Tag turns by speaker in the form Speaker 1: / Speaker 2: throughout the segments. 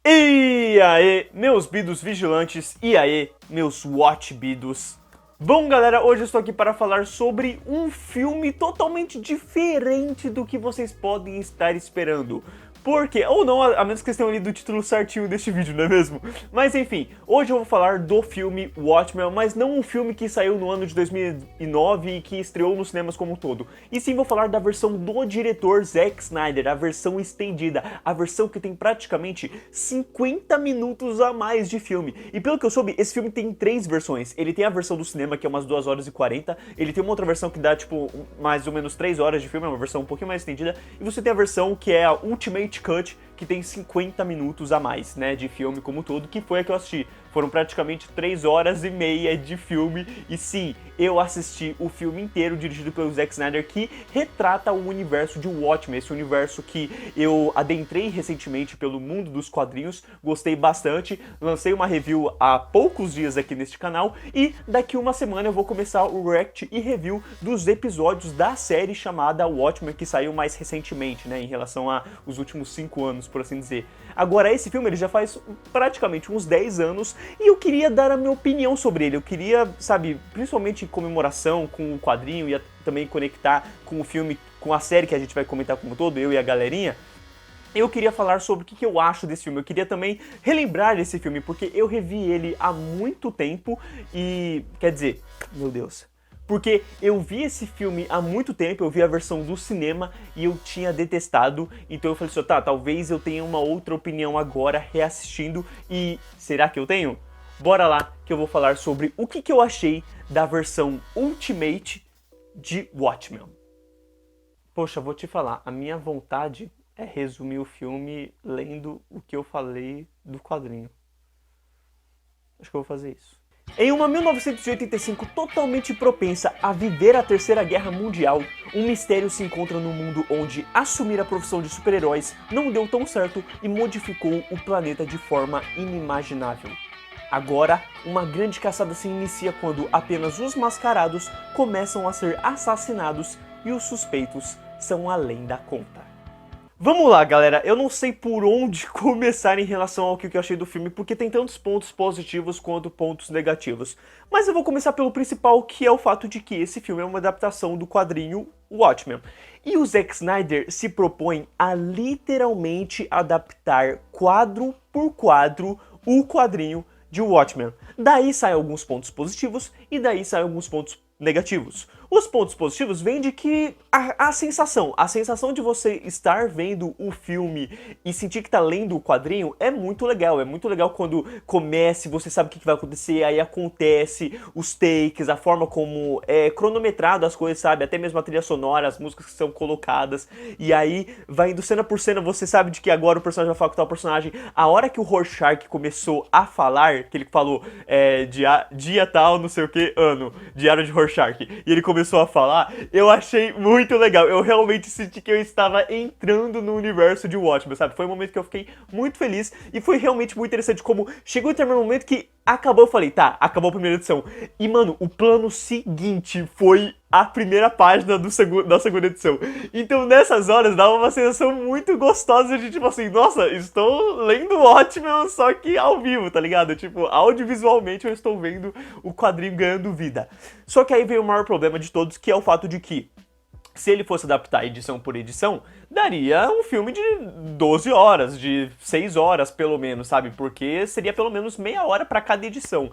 Speaker 1: E aí, meus bidos vigilantes, e aí, meus watchbidos. Bom, galera, hoje eu estou aqui para falar sobre um filme totalmente diferente do que vocês podem estar esperando. Porque, ou não, a menos que vocês tenham lido o título certinho deste vídeo, não é mesmo? Mas enfim, hoje eu vou falar do filme Watchmen, mas não um filme que saiu no ano de 2009 e que estreou nos cinemas como um todo. E sim vou falar da versão do diretor Zack Snyder, a versão estendida, a versão que tem praticamente 50 minutos a mais de filme. E pelo que eu soube, esse filme tem 3 versões. Ele tem a versão do cinema, que é umas 2 horas e 40, ele tem uma outra versão que dá, tipo, mais ou menos 3 horas de filme, é uma versão um pouquinho mais estendida, e você tem a versão que é a Ultimate Cut, que tem 50 minutos a mais, né, de filme como todo, que foi a que eu assisti. Foram praticamente 3 horas e meia de filme, e sim, eu assisti o filme inteiro, dirigido pelo Zack Snyder, que retrata o universo de Watchmen, esse universo que eu adentrei recentemente pelo mundo dos quadrinhos, gostei bastante, lancei uma review há poucos dias aqui neste canal, e daqui uma semana eu vou começar o react e review dos episódios da série chamada Watchmen, que saiu mais recentemente, né, em relação aos últimos 5 anos, por assim dizer. Agora, esse filme ele já faz praticamente uns 10 anos, e eu queria dar a minha opinião sobre ele. Eu queria, sabe, principalmente em comemoração com o quadrinho e também conectar com o filme, com a série que a gente vai comentar como todo, eu e a galerinha. Eu queria falar sobre o que eu acho desse filme. Eu queria também relembrar esse filme, porque eu revi ele há muito tempo e, quer dizer, meu Deus, porque eu vi esse filme há muito tempo, eu vi a versão do cinema e eu tinha detestado, então eu falei assim, tá, talvez eu tenha uma outra opinião agora reassistindo, e será que eu tenho? Bora lá que eu vou falar sobre o que eu achei da versão Ultimate de Watchmen. Poxa, vou te falar, a minha vontade é resumir o filme lendo o que eu falei do quadrinho. Acho que eu vou fazer isso. Em uma 1985 totalmente propensa a viver a Terceira Guerra Mundial, um mistério se encontra no mundo onde assumir a profissão de super-heróis não deu tão certo e modificou o planeta de forma inimaginável. Agora, uma grande caçada se inicia quando apenas os mascarados começam a ser assassinados e os suspeitos são além da conta. Vamos lá, galera, eu não sei por onde começar em relação ao que eu achei do filme, porque tem tantos pontos positivos quanto pontos negativos. Mas eu vou começar pelo principal, que é o fato de que esse filme é uma adaptação do quadrinho Watchmen. E o Zack Snyder se propõe a literalmente adaptar quadro por quadro o quadrinho de Watchmen. Daí saem alguns pontos positivos e daí saem alguns pontos negativos. Os pontos positivos vêm de que a sensação de você estar vendo o filme e sentir que tá lendo o quadrinho é muito legal. É muito legal quando começa e você sabe o que vai acontecer, aí acontece, os takes, a forma como é cronometrado as coisas, sabe? Até mesmo a trilha sonora, as músicas que são colocadas, e aí vai indo cena por cena, você sabe de que agora o personagem vai falar com tal personagem. A hora que o Rorschach começou a falar, que ele falou dia tal, não sei o que, ano, diário de Rorschach, e ele começou a falar, eu achei muito legal. Eu realmente senti que eu estava entrando no universo de Watchmen, sabe? Foi um momento que eu fiquei muito feliz e foi realmente muito interessante como chegou em determinado momento que acabou, eu falei, tá, acabou a primeira edição. E, mano, o plano seguinte foi a primeira página da segunda edição. Então, nessas horas, dava uma sensação muito gostosa de, tipo assim, nossa, estou lendo Watchmen, só que ao vivo, tá ligado? Tipo, audiovisualmente eu estou vendo o quadrinho ganhando vida. Só que aí veio o maior problema de todos, que é o fato de que, se ele fosse adaptar edição por edição, daria um filme de 12 horas, de 6 horas pelo menos, sabe? Porque seria pelo menos meia hora para cada edição.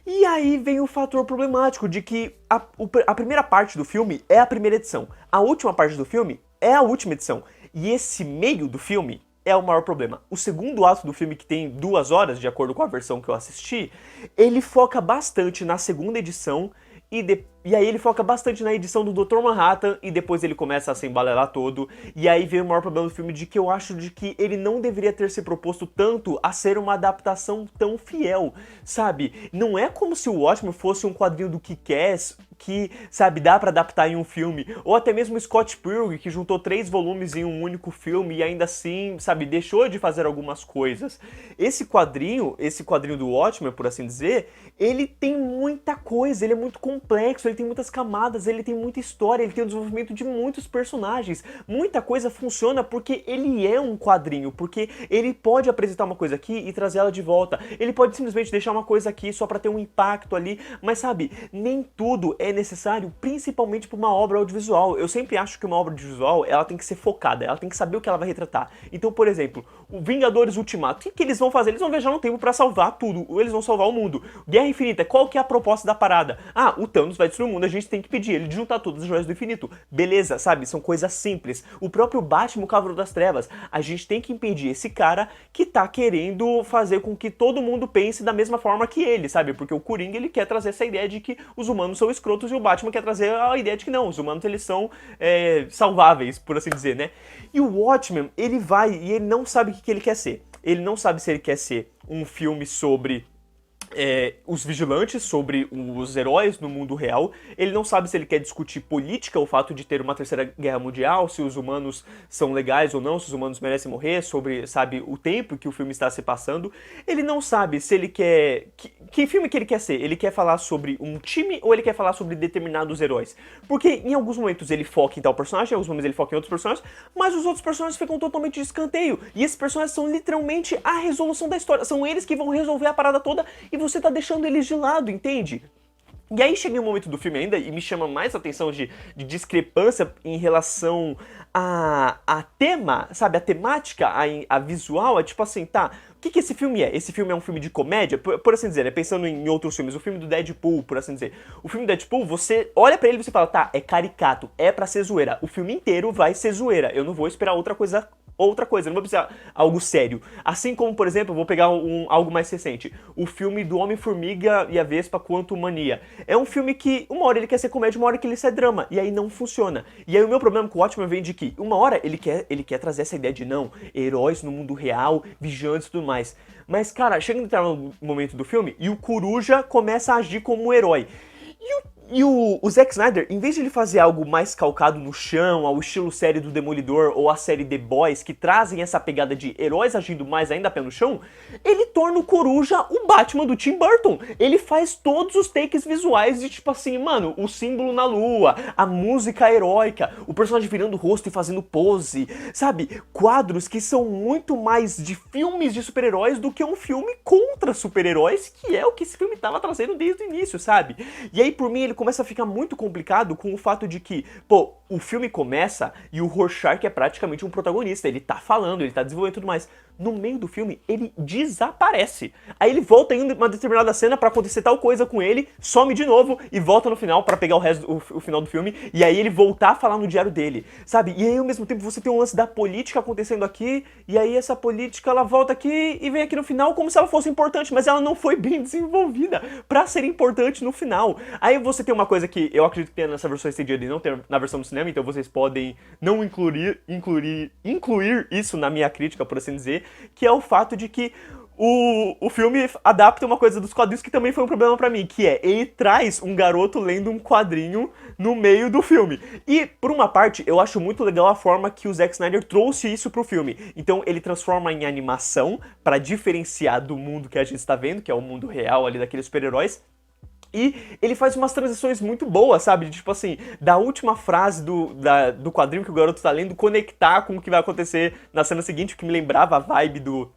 Speaker 1: E aí vem o fator problemático de que a primeira parte do filme é a primeira edição, a última parte do filme é a última edição, e esse meio do filme é o maior problema. O segundo ato do filme, que tem 2 horas, de acordo com a versão que eu assisti, ele foca bastante na segunda edição, e aí ele foca bastante na edição do Dr. Manhattan, e depois ele começa a se embalelar todo, e aí vem o maior problema do filme, de que eu acho de que ele não deveria ter se proposto tanto a ser uma adaptação tão fiel, sabe? Não é como se o Watchmen fosse um quadrinho do Kick-Ass, que, sabe, dá pra adaptar em um filme, ou até mesmo Scott Pilgrim, que juntou 3 volumes em um único filme e ainda assim, sabe, deixou de fazer algumas coisas. Esse quadrinho do Watchmen, por assim dizer, ele tem muita coisa, ele é muito complexo, ele tem muitas camadas, ele tem muita história, ele tem o desenvolvimento de muitos personagens. Muita coisa funciona porque ele é um quadrinho, porque ele pode apresentar uma coisa aqui e trazer ela de volta. Ele pode simplesmente deixar uma coisa aqui só pra ter um impacto ali, mas sabe, nem tudo é necessário, principalmente pra uma obra audiovisual. Eu sempre acho que uma obra audiovisual, ela tem que ser focada, ela tem que saber o que ela vai retratar. Então, por exemplo, o Vingadores Ultimato, o que eles vão fazer? Eles vão viajar no tempo pra salvar tudo, eles vão salvar o mundo. Guerra Infinita, qual que é a proposta da parada? Ah, o Thanos vai destruir o mundo, a gente tem que pedir ele de juntar todas as joias do infinito. Beleza, sabe? São coisas simples. O próprio Batman, o Cavaleiro das Trevas, a gente tem que impedir esse cara que tá querendo fazer com que todo mundo pense da mesma forma que ele, sabe? Porque o Coringa, ele quer trazer essa ideia de que os humanos são escrotos e o Batman quer trazer a ideia de que não, os humanos eles são salváveis, por assim dizer, né? E o Watchmen, ele vai e ele não sabe o que ele quer ser. Ele não sabe se ele quer ser um filme sobre os vigilantes, sobre os heróis no mundo real. Ele não sabe se ele quer discutir política, o fato de ter uma terceira guerra mundial, se os humanos são legais ou não, se os humanos merecem morrer, sobre, sabe, o tempo que o filme está se passando. Ele não sabe se ele quer... Que filme que ele quer ser? Ele quer falar sobre um time ou ele quer falar sobre determinados heróis? Porque em alguns momentos ele foca em tal personagem, em alguns momentos ele foca em outros personagens, mas os outros personagens ficam totalmente de escanteio. E esses personagens são literalmente a resolução da história. São eles que vão resolver a parada toda e você tá deixando eles de lado, entende? E aí chega um momento do filme ainda e me chama mais atenção de discrepância em relação a tema, sabe, a temática, a visual, é tipo assim, tá, o que esse filme é? Esse filme é um filme de comédia? Por assim dizer, né, pensando em outros filmes, o filme do Deadpool, por assim dizer. O filme do Deadpool, você olha pra ele e você fala, tá, é caricato, é pra ser zoeira. O filme inteiro vai ser zoeira, eu não vou esperar outra coisa, não vou precisar algo sério. Assim como, por exemplo, eu vou pegar algo mais recente, o filme do Homem-Formiga e a Vespa Quantumania. É um filme que uma hora ele quer ser comédia, uma hora que ele quer ser drama, e aí não funciona. E aí o meu problema com o Watchmen vem de que, uma hora ele quer trazer essa ideia de não, heróis no mundo real, vigilantes e tudo mais. Mas, cara, chega no momento do filme e o Coruja começa a agir como um herói. E o Zack Snyder, em vez de ele fazer algo mais calcado no chão, ao estilo série do Demolidor ou a série The Boys, que trazem essa pegada de heróis agindo mais ainda pé no chão, ele torna o Coruja o Batman do Tim Burton. Ele faz todos os takes visuais de tipo assim, mano, o símbolo na lua, a música heróica, o personagem virando o rosto e fazendo pose, sabe? Quadros que são muito mais de filmes de super-heróis do que um filme contra super-heróis, que é o que esse filme tava trazendo desde o início, sabe? E aí, por mim, ele começa a ficar muito complicado com o fato de que, pô, o filme começa e o Rorschach é praticamente um protagonista, ele tá falando, ele tá desenvolvendo tudo mais. No meio do filme, ele desaparece. Aí ele volta em uma determinada cena pra acontecer tal coisa com ele, some de novo e volta no final pra pegar o final do filme, e aí ele voltar a falar no diário dele, sabe? E aí ao mesmo tempo você tem um lance da política acontecendo aqui, e aí essa política ela volta aqui e vem aqui no final como se ela fosse importante, mas ela não foi bem desenvolvida pra ser importante no final. Aí você tem uma coisa que eu acredito que tem nessa versão estendida e não tem na versão do cinema, então vocês podem não incluir isso na minha crítica, por assim dizer, que é o fato de que o filme adapta uma coisa dos quadrinhos que também foi um problema pra mim, que é, ele traz um garoto lendo um quadrinho no meio do filme. E, por uma parte, eu acho muito legal a forma que o Zack Snyder trouxe isso pro filme. Então, ele transforma em animação pra diferenciar do mundo que a gente está vendo, que é o mundo real ali daqueles super-heróis. E ele faz umas transições muito boas, sabe? Tipo assim, da última frase do quadrinho que o garoto tá lendo, conectar com o que vai acontecer na cena seguinte, o que me lembrava a vibe do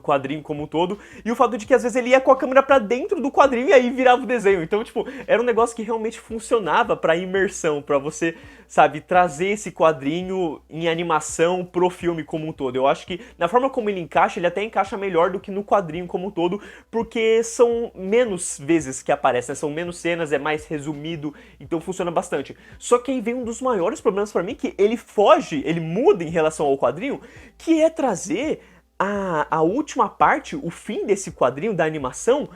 Speaker 1: quadrinho como um todo, e o fato de que às vezes ele ia com a câmera pra dentro do quadrinho e aí virava o desenho. Então, tipo, era um negócio que realmente funcionava pra imersão, pra você, sabe, trazer esse quadrinho em animação pro filme como um todo. Eu acho que, na forma como ele encaixa, ele até encaixa melhor do que no quadrinho como um todo, porque são menos vezes que aparece, né? São menos cenas, é mais resumido, então funciona bastante. Só que aí vem um dos maiores problemas pra mim, que ele foge, ele muda em relação ao quadrinho, que é trazer a última parte, o fim desse quadrinho da animação,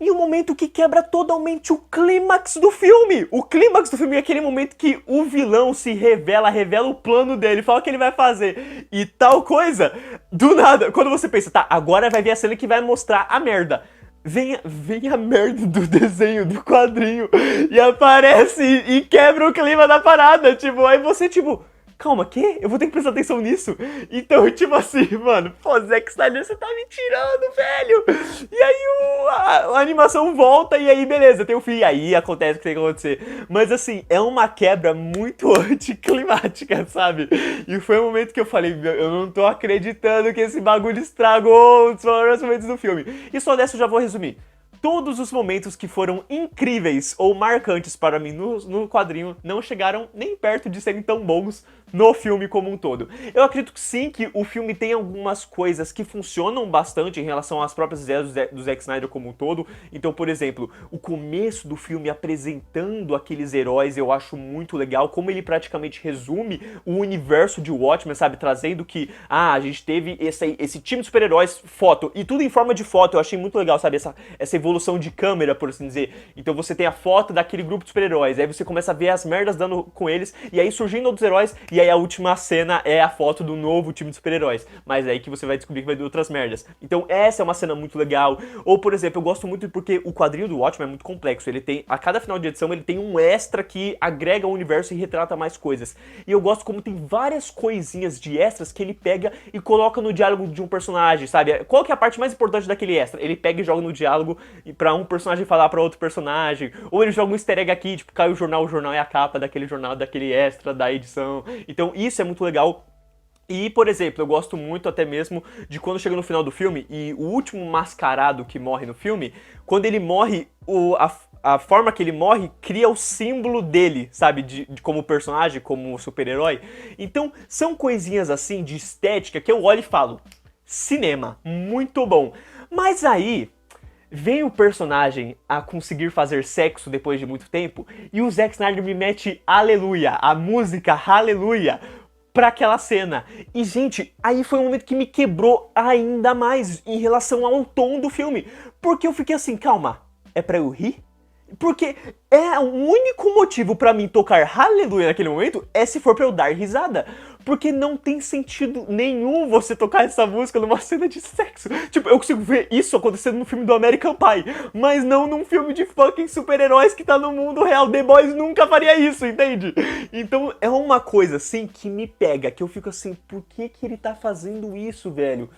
Speaker 1: e um momento que quebra totalmente o clímax do filme. O clímax do filme é aquele momento que o vilão se revela o plano dele, fala o que ele vai fazer e tal coisa. Do nada, quando você pensa, tá, agora vai vir a cena que vai mostrar a merda. Vem a merda do desenho, do quadrinho, e aparece e quebra o clima da parada, tipo, aí você, tipo... calma, quê? Eu vou ter que prestar atenção nisso? Então, tipo assim, mano, pô, Zack Snyder, você tá me tirando, velho! E aí a animação volta e aí, beleza, tem o fim. Aí acontece o que tem que acontecer. Mas assim, é uma quebra muito anticlimática, sabe? E foi um momento que eu falei, meu, eu não tô acreditando que esse bagulho estragou os melhores momentos do filme. E só dessa eu já vou resumir. Todos os momentos que foram incríveis ou marcantes para mim no quadrinho não chegaram nem perto de serem tão bons no filme como um todo. Eu acredito que sim, que o filme tem algumas coisas que funcionam bastante em relação às próprias ideias do Zack Snyder como um todo. Então, por exemplo, o começo do filme apresentando aqueles heróis eu acho muito legal, como ele praticamente resume o universo de Watchmen, sabe? Trazendo que, a gente teve esse time de super-heróis, foto, e tudo em forma de foto, eu achei muito legal, sabe? Essa evolução de câmera, por assim dizer. Então você tem a foto daquele grupo de super-heróis, aí você começa a ver as merdas dando com eles, e aí surgindo outros heróis, e aí a última cena é a foto do novo time de super-heróis. Mas é aí que você vai descobrir que vai ter outras merdas. Então essa é uma cena muito legal. Ou, por exemplo, eu gosto muito porque o quadrinho do Watchmen é muito complexo. Ele tem, a cada final de edição, ele tem um extra que agrega ao universo e retrata mais coisas. E eu gosto como tem várias coisinhas de extras que ele pega e coloca no diálogo de um personagem, sabe? Qual que é a parte mais importante daquele extra? Ele pega e joga no diálogo pra um personagem falar pra outro personagem. Ou ele joga um easter egg aqui, tipo, cai o jornal é a capa daquele jornal, daquele extra da edição. Então isso é muito legal. E, por exemplo, eu gosto muito até mesmo de quando chega no final do filme e o último mascarado que morre no filme, quando ele morre, a forma que ele morre cria o símbolo dele, sabe? De como personagem, como super-herói. Então, são coisinhas assim de estética que eu olho e falo, cinema, muito bom. Mas aí vem o personagem a conseguir fazer sexo depois de muito tempo e o Zack Snyder me mete Aleluia, a música Aleluia, pra aquela cena. E, gente, aí foi um momento que me quebrou ainda mais em relação ao tom do filme. Porque eu fiquei assim, calma, é pra eu rir? Porque é o único motivo pra mim tocar Aleluia naquele momento é se for pra eu dar risada. Porque não tem sentido nenhum você tocar essa música numa cena de sexo. Tipo, eu consigo ver isso acontecendo no filme do American Pie, mas não num filme de fucking super-heróis que tá no mundo real. The Boys nunca faria isso, entende? Então é uma coisa assim que me pega, que eu fico assim, por que que ele tá fazendo isso, velho?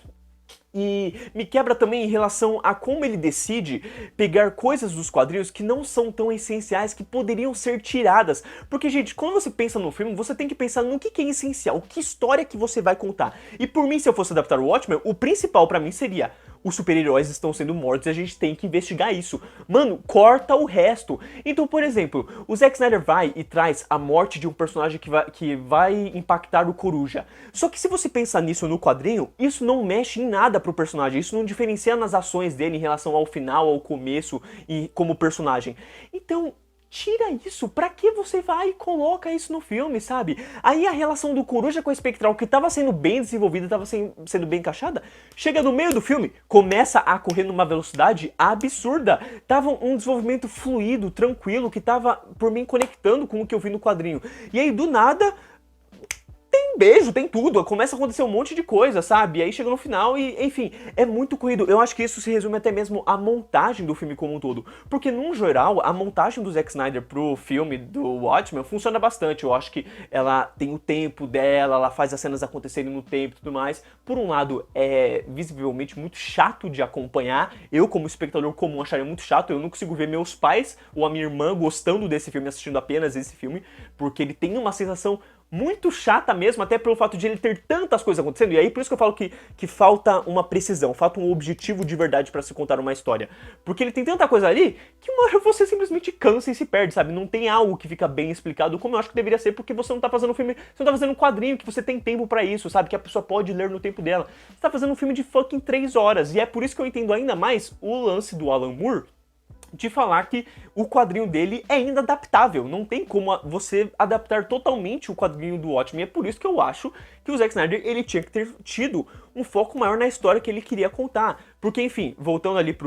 Speaker 1: E me quebra também em relação a como ele decide pegar coisas dos quadrinhos que não são tão essenciais, que poderiam ser tiradas. Porque, gente, quando você pensa no filme, você tem que pensar no que é essencial, que história que você vai contar. E por mim, se eu fosse adaptar o Watchmen, o principal pra mim seria: os super-heróis estão sendo mortos e a gente tem que investigar isso. Mano, corta o resto. Então, por exemplo, o Zack Snyder vai e traz a morte de um personagem que vai impactar o Coruja. Só que se você pensar nisso no quadrinho, isso não mexe em nada pro personagem. Isso não diferencia nas ações dele em relação ao final, ao começo e como personagem. Então, tira isso, pra que você vai e coloca isso no filme, sabe? Aí a relação do Coruja com a Espectral, que tava sendo bem desenvolvida, tava sendo bem encaixada, chega no meio do filme, começa a correr numa velocidade absurda. Tava um desenvolvimento fluido, tranquilo, que tava, por mim, conectando com o que eu vi no quadrinho. E aí, do nada, tem beijo, tem tudo, começa a acontecer um monte de coisa, sabe? E aí chega no final e, enfim, é muito corrido. Eu acho que isso se resume até mesmo à montagem do filme como um todo. Porque, num geral, a montagem do Zack Snyder pro filme do Watchmen funciona bastante. Eu acho que ela tem o tempo dela, ela faz as cenas acontecerem no tempo e tudo mais. Por um lado, é visivelmente muito chato de acompanhar. Eu, como espectador comum, acharia muito chato. Eu não consigo ver meus pais ou a minha irmã gostando desse filme, assistindo apenas esse filme, porque ele tem uma sensação muito chata mesmo, até pelo fato de ele ter tantas coisas acontecendo. E aí por isso que eu falo que falta uma precisão, falta um objetivo de verdade pra se contar uma história. Porque ele tem tanta coisa ali que uma hora você simplesmente cansa e se perde, sabe? Não tem algo que fica bem explicado como eu acho que deveria ser, porque você não tá fazendo um filme, você não tá fazendo um quadrinho que você tem tempo pra isso, sabe? Que a pessoa pode ler no tempo dela. Você tá fazendo um filme de fucking 3 horas. E é por isso que eu entendo ainda mais o lance do Alan Moore de falar que o quadrinho dele é ainda adaptável. Não tem como você adaptar totalmente o quadrinho do Watchmen. É por isso que eu acho que o Zack Snyder ele tinha que ter tido um foco maior na história que ele queria contar. Porque, enfim, voltando ali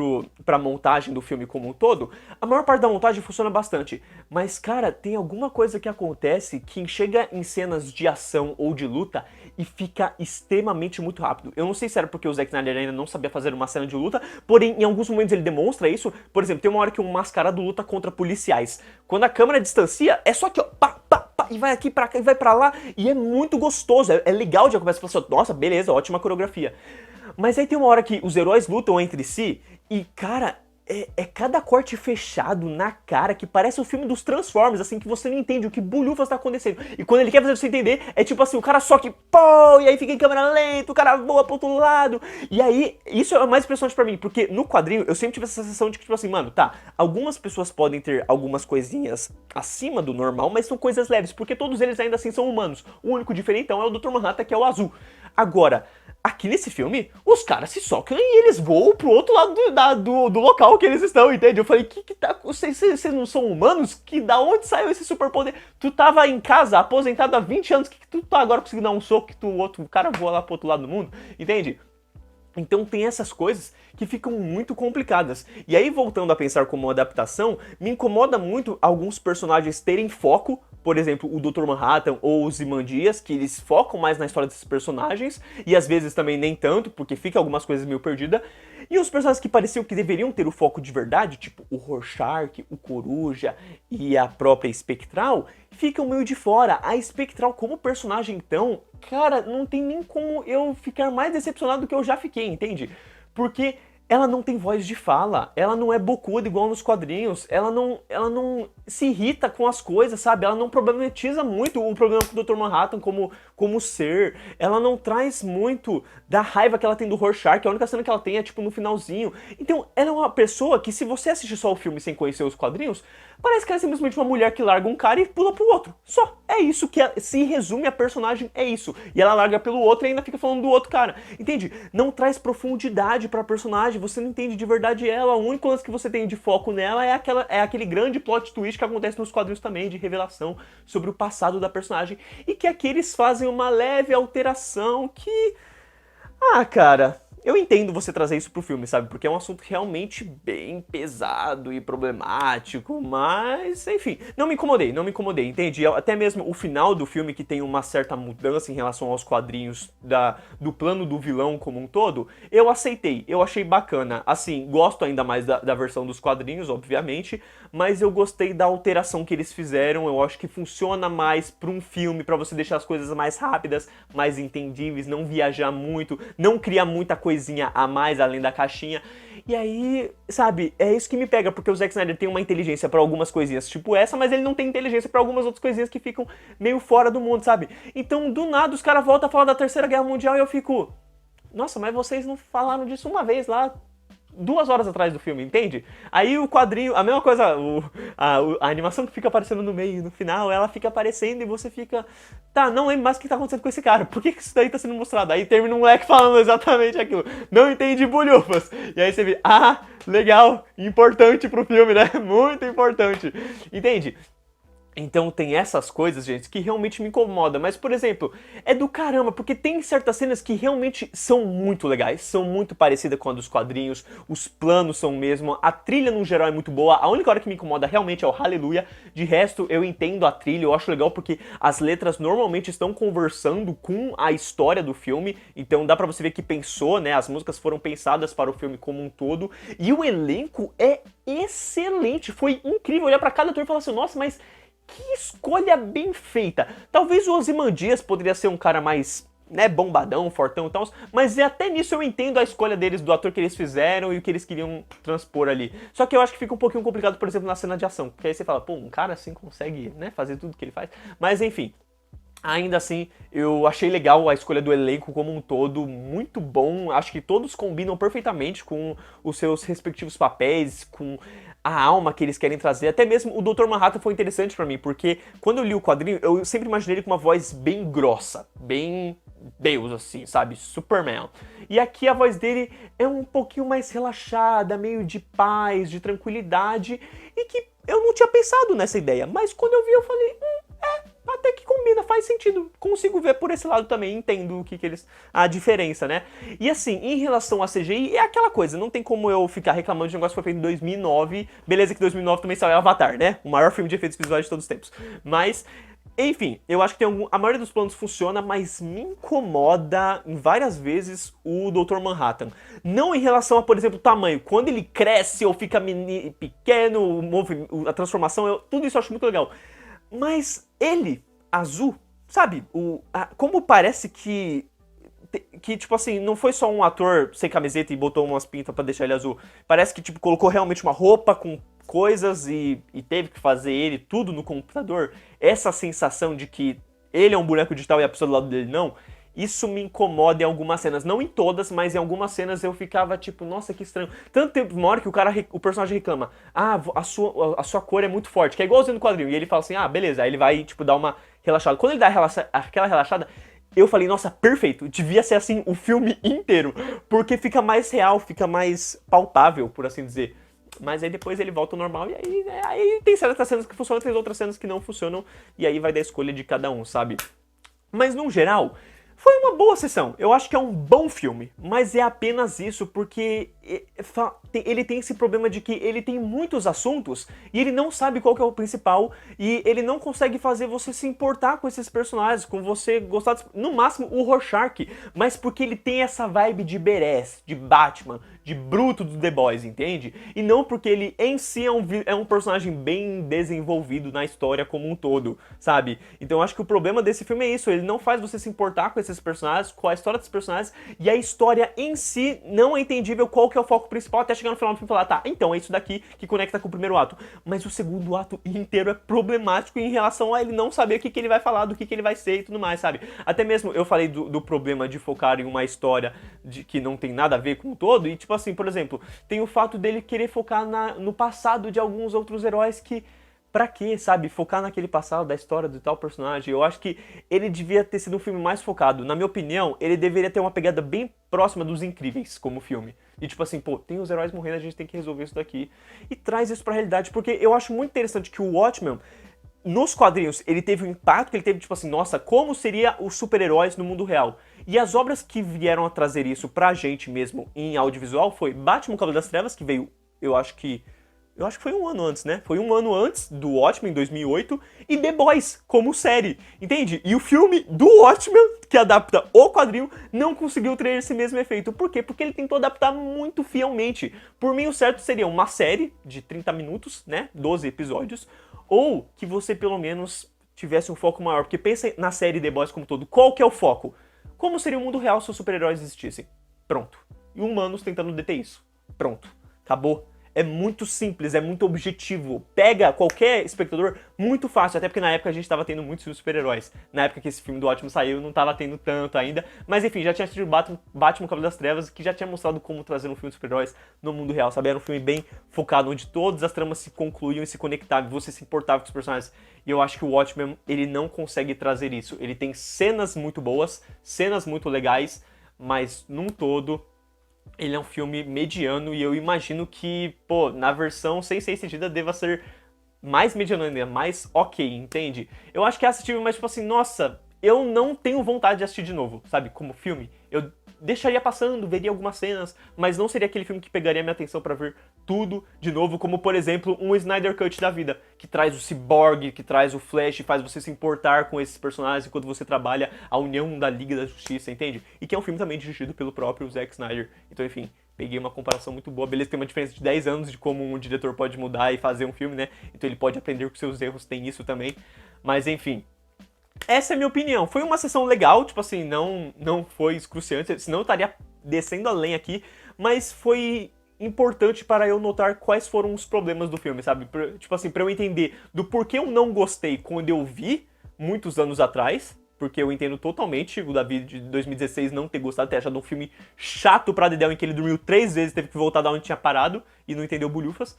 Speaker 1: pra montagem do filme como um todo, a maior parte da montagem funciona bastante. Mas, cara, tem alguma coisa que acontece que chega em cenas de ação ou de luta e fica extremamente muito rápido. Eu não sei se era porque o Zack Snyder ainda não sabia fazer uma cena de luta, porém, em alguns momentos ele demonstra isso. Por exemplo, tem uma hora que um mascarado luta contra policiais. Quando a câmera distancia, é só que, ó, pá, pá, pá, e vai aqui pra cá, e vai pra lá, e é muito gostoso, é legal, já começa a falar assim, nossa, beleza, ótima coreografia. Mas aí tem uma hora que os heróis lutam entre si, e cara, é cada corte fechado na cara que parece o filme dos Transformers, assim, que você não entende o que bulhufas tá acontecendo. E quando ele quer fazer você entender, é tipo assim, o cara só que pô, e aí fica em câmera lenta, o cara voa pro outro lado. E aí, isso é mais impressionante pra mim, porque no quadrinho eu sempre tive essa sensação de que, tipo assim, mano, tá, algumas pessoas podem ter algumas coisinhas acima do normal, mas são coisas leves, porque todos eles ainda assim são humanos. O único diferentão é o Dr. Manhattan, que é o azul. Agora, aqui nesse filme, os caras se socam e eles voam pro outro lado do local que eles estão, entende? Eu falei, que tá... Vocês não são humanos? Que da onde saiu esse superpoder? Tu tava em casa, aposentado há 20 anos, que tu tá agora conseguindo dar um soco que o outro cara voa lá pro outro lado do mundo? Entende? Então tem essas coisas que ficam muito complicadas. E aí, voltando a pensar como uma adaptação, me incomoda muito alguns personagens terem foco, por exemplo, o Dr. Manhattan ou os Imandias, que eles focam mais na história desses personagens, e às vezes também nem tanto, porque fica algumas coisas meio perdidas. E os personagens que pareciam que deveriam ter o foco de verdade, tipo o Rorschach, o Coruja e a própria Spectral, ficam meio de fora. A Spectral como personagem, então, cara, não tem nem como eu ficar mais decepcionado do que eu já fiquei, entende? Porque ela não tem voz de fala, ela não é bocuda igual nos quadrinhos, ela não se irrita com as coisas, sabe? Ela não problematiza muito o problema com o Dr. Manhattan como ser, ela não traz muito da raiva que ela tem do Rorschach, a única cena que ela tem é tipo no finalzinho. Então, ela é uma pessoa que, se você assistir só o filme sem conhecer os quadrinhos, parece que ela é simplesmente uma mulher que larga um cara e pula pro outro. Só. É isso que se resume a personagem, é isso. E ela larga pelo outro e ainda fica falando do outro cara. Entende? Não traz profundidade pra personagem, você não entende de verdade ela. O único lance que você tem de foco nela é aquele grande plot twist que acontece nos quadrinhos também, de revelação sobre o passado da personagem. E que aqui eles fazem uma leve alteração que... Ah, cara... Eu entendo você trazer isso pro filme, sabe? Porque é um assunto realmente bem pesado e problemático, mas, enfim, não me incomodei, entende? Até mesmo o final do filme, que tem uma certa mudança em relação aos quadrinhos do plano do vilão como um todo, eu aceitei, eu achei bacana. Assim, gosto ainda mais da versão dos quadrinhos, obviamente, mas eu gostei da alteração que eles fizeram, eu acho que funciona mais pra um filme, pra você deixar as coisas mais rápidas, mais entendíveis, não viajar muito, não criar muita coisinha a mais além da caixinha. E aí, sabe, é isso que me pega, porque o Zack Snyder tem uma inteligência pra algumas coisinhas tipo essa, mas ele não tem inteligência pra algumas outras coisinhas que ficam meio fora do mundo, sabe? Então, do nada, os caras voltam a falar da Terceira Guerra Mundial e eu fico... Nossa, mas vocês não falaram disso uma vez lá 2 horas atrás do filme, entende? Aí o quadrinho, a mesma coisa, a animação que fica aparecendo no meio e no final, ela fica aparecendo e você fica... Tá, não lembro mais o que tá acontecendo com esse cara, por que isso daí tá sendo mostrado? Aí termina um moleque falando exatamente aquilo, não entendi bulhufas. E aí você vê, legal, importante pro filme, né? Muito importante, entende? Então tem essas coisas, gente, que realmente me incomodam. Mas, por exemplo, é do caramba, porque tem certas cenas que realmente são muito legais, são muito parecidas com a dos quadrinhos, os planos são o mesmo, a trilha no geral é muito boa, a única hora que me incomoda realmente é o Hallelujah. De resto, eu entendo a trilha, eu acho legal porque as letras normalmente estão conversando com a história do filme, então dá pra você ver que pensou, né, as músicas foram pensadas para o filme como um todo, e o elenco é excelente, foi incrível olhar pra cada ator e falar assim, nossa, mas... que escolha bem feita. Talvez o Ozymandias poderia ser um cara mais, né, bombadão, fortão e tal, mas até nisso eu entendo a escolha deles, do ator que eles fizeram e o que eles queriam transpor ali. Só que eu acho que fica um pouquinho complicado, por exemplo, na cena de ação, porque aí você fala, pô, um cara assim consegue, né, fazer tudo que ele faz. Mas enfim, ainda assim, eu achei legal a escolha do elenco como um todo, muito bom. Acho que todos combinam perfeitamente com os seus respectivos papéis, com a alma que eles querem trazer. Até mesmo o Dr. Manhattan foi interessante pra mim, porque quando eu li o quadrinho, eu sempre imaginei ele com uma voz bem grossa, bem Deus, assim, sabe? Superman. E aqui a voz dele é um pouquinho mais relaxada, meio de paz, de tranquilidade, e que eu não tinha pensado nessa ideia, mas quando eu vi eu falei, até que combina, faz sentido. Consigo ver por esse lado também, entendo a diferença, né? E assim, em relação a CGI, é aquela coisa, não tem como eu ficar reclamando de um negócio que foi feito em 2009. Beleza que 2009 também saiu Avatar, né? O maior filme de efeitos visuais de todos os tempos. Mas, enfim, eu acho que a maioria dos planos funciona, mas me incomoda em várias vezes o Dr. Manhattan. Não em relação a, por exemplo, o tamanho. Quando ele cresce ou fica pequeno, a transformação, tudo isso eu acho muito legal. Mas ele, azul, sabe? Como parece que, tipo assim, não foi só um ator sem camiseta e botou umas pintas pra deixar ele azul. Parece que, tipo, colocou realmente uma roupa com coisas e teve que fazer ele tudo no computador. Essa sensação de que ele é um boneco digital e a pessoa do lado dele não, isso me incomoda em algumas cenas. Não em todas, mas em algumas cenas eu ficava tipo, nossa, que estranho. Tanto tempo, uma hora que o personagem reclama, a sua cor é muito forte, que é igualzinho no quadrinho. E ele fala assim, beleza. Aí ele vai, tipo, dar uma relaxada. Quando ele dá aquela relaxada, eu falei, nossa, perfeito, devia ser assim o filme inteiro, porque fica mais real, fica mais palpável, por assim dizer. Mas aí depois ele volta ao normal e aí tem certas cenas que funcionam, tem outras cenas que não funcionam, e aí vai da escolha de cada um, sabe? Mas no geral, foi uma boa sessão. Eu acho que é um bom filme, mas é apenas isso porque ele tem esse problema de que ele tem muitos assuntos e ele não sabe qual que é o principal e ele não consegue fazer você se importar com esses personagens, com você gostar, no máximo, o Rorschach, mas porque ele tem essa vibe de Badass, de Batman, de bruto do The Boys, entende? E não porque ele em si é um personagem bem desenvolvido na história como um todo, sabe? Então eu acho que o problema desse filme é isso, ele não faz você se importar com esses personagens, com a história dos personagens, e a história em si não é entendível qual que é o foco principal, até chegar no final do filme e falar, tá, então é isso daqui que conecta com o primeiro ato. Mas o segundo ato inteiro é problemático em relação a ele não saber o que ele vai falar, do que ele vai ser e tudo mais, sabe? Até mesmo eu falei do problema de focar em uma história que não tem nada a ver com o todo, e tipo assim, por exemplo, tem o fato dele querer focar no passado de alguns outros heróis que... Pra quê, sabe? Focar naquele passado da história do tal personagem. Eu acho que ele devia ter sido um filme mais focado. Na minha opinião, ele deveria ter uma pegada bem próxima dos Incríveis como filme. E tipo assim, pô, tem os heróis morrendo, a gente tem que resolver isso daqui. E traz isso pra realidade, porque eu acho muito interessante que o Watchmen, nos quadrinhos, ele teve um impacto que ele teve, tipo assim, nossa, como seria os super-heróis no mundo real? E as obras que vieram a trazer isso pra gente mesmo em audiovisual foi Batman, Cavaleiro das Trevas, que veio, eu acho que foi um ano antes, né? Foi um ano antes do Watchmen, em 2008, e The Boys, como série, entende? E o filme do Watchmen, que adapta o quadrinho, não conseguiu ter esse mesmo efeito. Por quê? Porque ele tentou adaptar muito fielmente. Por mim, o certo seria uma série de 30 minutos, né? 12 episódios, ou que você, pelo menos, tivesse um foco maior. Porque pensa na série The Boys como todo. Qual que é o foco? Como seria o mundo real se os super-heróis existissem? Pronto. E humanos tentando deter isso. Pronto. Acabou. É muito simples, é muito objetivo. Pega qualquer espectador muito fácil, até porque na época a gente tava tendo muitos filmes de super-heróis. Na época que esse filme do Ótimo saiu, não tava tendo tanto ainda. Mas enfim, já tinha assistido Batman Cavaleiro das Trevas, que já tinha mostrado como trazer um filme de super-heróis no mundo real, sabe? Era um filme bem focado, onde todas as tramas se concluíam e se conectavam, você se importava com os personagens. E eu acho que o Watchmen, ele não consegue trazer isso. Ele tem cenas muito boas, cenas muito legais, mas num todo... ele é um filme mediano e eu imagino que, pô, na versão sem ser estendida deva ser mais mediano ainda, mais ok, entende? Eu acho que é assistível, mas tipo assim, nossa, eu não tenho vontade de assistir de novo, sabe? Como filme, eu deixaria passando, veria algumas cenas, mas não seria aquele filme que pegaria minha atenção pra ver tudo de novo, como por exemplo um Snyder Cut da vida, que traz o Cyborg, que traz o Flash, faz você se importar com esses personagens enquanto você trabalha a união da Liga da Justiça, entende? E que é um filme também dirigido pelo próprio Zack Snyder. Então, enfim, peguei uma comparação muito boa. Beleza, tem uma diferença de 10 anos de como um diretor pode mudar e fazer um filme, né? Então ele pode aprender com seus erros, tem isso também. Mas, enfim... essa é a minha opinião. Foi uma sessão legal, tipo assim, não foi excruciante, senão eu estaria descendo além aqui, mas foi importante para eu notar quais foram os problemas do filme, sabe? Tipo assim, pra eu entender do porquê eu não gostei quando eu vi, muitos anos atrás, porque eu entendo totalmente o Davi de 2016 não ter gostado, ter achado um filme chato pra dedéu, em que ele dormiu 3 vezes, teve que voltar da onde tinha parado e não entendeu bulhufas.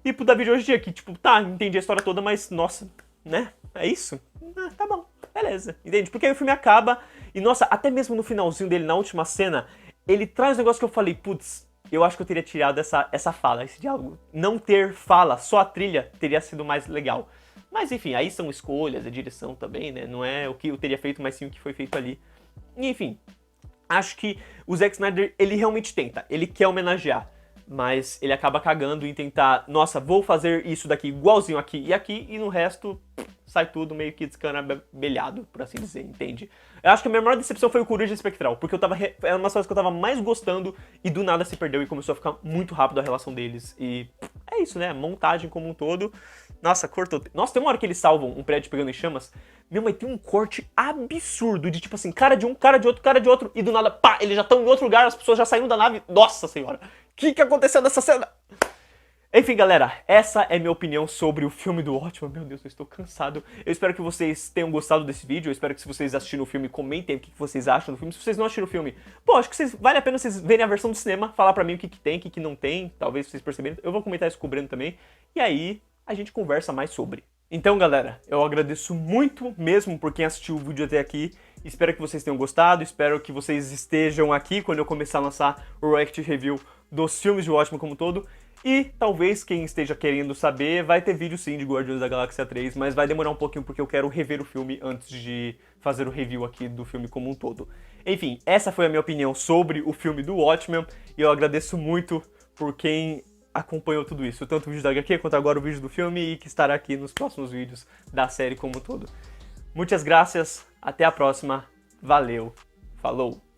Speaker 1: E pro Davi de hoje em dia, que tipo, tá, entendi a história toda, mas, nossa, né? É isso? Tá bom, beleza. Entende? Porque aí o filme acaba e, nossa, até mesmo no finalzinho dele, na última cena, ele traz um negócio que eu falei, putz, eu acho que eu teria tirado essa fala, esse diálogo. Não ter fala, só a trilha teria sido mais legal. Mas enfim, aí são escolhas, a direção também, né? Não é o que eu teria feito, mas sim o que foi feito ali. E, enfim, acho que o Zack Snyder, ele realmente tenta, ele quer homenagear. Mas ele acaba cagando em tentar, nossa, vou fazer isso daqui igualzinho aqui e aqui, e no resto sai tudo meio que descanabelhado, por assim dizer, entende? Eu acho que a minha maior decepção foi o Coruja Espectral, porque era uma das coisas que eu tava mais gostando e do nada se perdeu e começou a ficar muito rápido a relação deles. E é isso, né? Montagem como um todo. Nossa, cortou. Nossa, tem uma hora que eles salvam um prédio pegando em chamas. Meu, mas tem um corte absurdo de tipo assim, cara de um, cara de outro, cara de outro. E do nada, pá, eles já estão em outro lugar, as pessoas já saíram da nave. Nossa senhora, o que aconteceu nessa cena? Enfim, galera, essa é minha opinião sobre o filme do Watchmen. Meu Deus, eu estou cansado. Eu espero que vocês tenham gostado desse vídeo. Eu espero que se vocês assistiram o filme, comentem o que vocês acham do filme. Se vocês não assistiram o filme, pô, acho que vale a pena vocês verem a versão do cinema, falar pra mim o que tem, o que não tem, talvez vocês perceberem. Eu vou comentar isso com o Breno também. E aí, a gente conversa mais sobre. Então, galera, eu agradeço muito mesmo por quem assistiu o vídeo até aqui. Espero que vocês tenham gostado, espero que vocês estejam aqui quando eu começar a lançar o React Review dos filmes de Watchmen como um todo. E talvez quem esteja querendo saber, vai ter vídeo sim de Guardiões da Galáxia 3, mas vai demorar um pouquinho porque eu quero rever o filme antes de fazer o review aqui do filme como um todo. Enfim, essa foi a minha opinião sobre o filme do Watchmen, e eu agradeço muito por quem acompanhou tudo isso, tanto o vídeo da HQ quanto agora o vídeo do filme, e que estará aqui nos próximos vídeos da série como um todo. Muitas graças, até a próxima, valeu, falou!